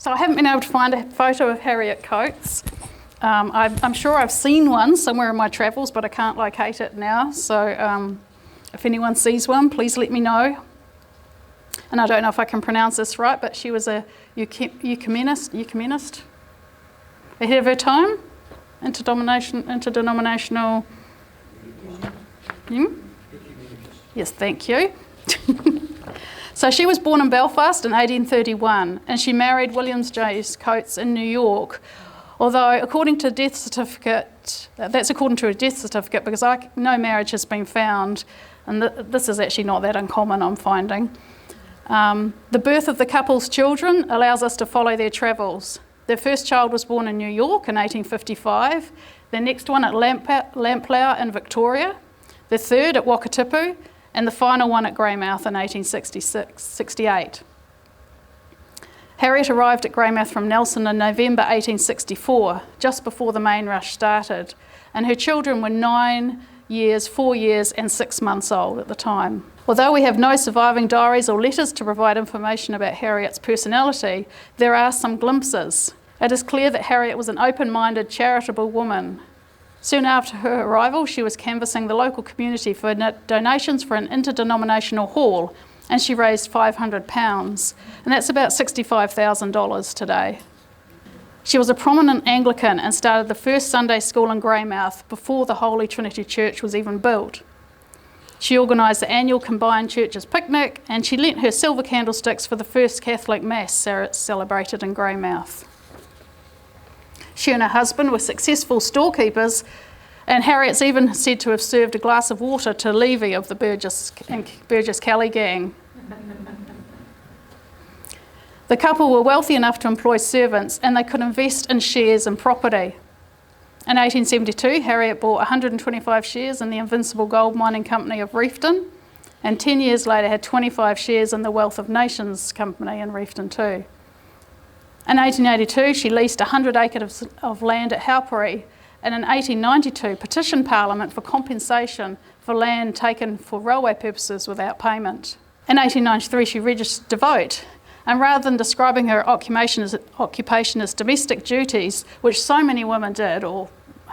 So I haven't been able to find a photo of Harriette Coates. I'm sure I've seen one somewhere in my travels, but I can't locate it now. So if anyone sees one, please let me know. And I don't know if I can pronounce this right, but she was a ecumenist, ahead of her time, interdenominational. Yes, thank you. So she was born in Belfast in 1831, and she married William J. Coates in New York. Although according to a death certificate, that's according to a death certificate, because no marriage has been found, and this is actually not that uncommon, I'm finding. The birth of the couple's children allows us to follow their travels. Their first child was born in New York in 1855, their next one at Lamplugh in Victoria, the third at Wakatipu, and the final one at Greymouth in 1868. Harriette arrived at Greymouth from Nelson in November 1864, just before the main rush started, and her children were 9 years, 4 years, and 6 months old at the time. Although we have no surviving diaries or letters to provide information about Harriette's personality, there are some glimpses. It is clear that Harriette was an open-minded, charitable woman. Soon after her arrival, she was canvassing the local community for donations for an interdenominational hall, and she raised £500, and that's about $65,000 today. She was a prominent Anglican and started the first Sunday school in Greymouth before the Holy Trinity Church was even built. She organised the annual Combined Churches picnic, and she lent her silver candlesticks for the first Catholic Mass celebrated in Greymouth. She and her husband were successful storekeepers, and Harriette's even said to have served a glass of water to Levy of the Burgess Kelly gang. The couple were wealthy enough to employ servants, and they could invest in shares and property. In 1872, Harriette bought 125 shares in the Invincible Gold Mining Company of Reefton, and 10 years later had 25 shares in the Wealth of Nations Company in Reefton too. In 1882, she leased 100 acres of land at Haupury, and in 1892 petitioned Parliament for compensation for land taken for railway purposes without payment. In 1893, she registered to vote, and rather than describing her occupation as domestic duties, which so many women did, or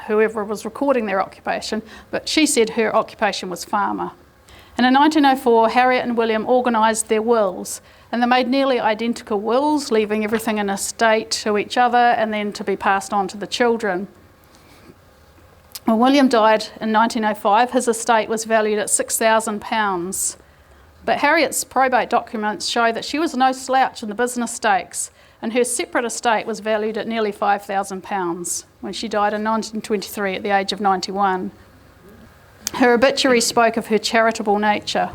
whoever was recording their occupation, but she said her occupation was farmer. And in 1904, Harriette and William organised their wills, and they made nearly identical wills, leaving everything in a estate to each other and then to be passed on to the children. When William died in 1905, his estate was valued at £6,000. But Harriette's probate documents show that she was no slouch in the business stakes, and her separate estate was valued at nearly £5,000 when she died in 1923 at the age of 91. Her obituary spoke of her charitable nature.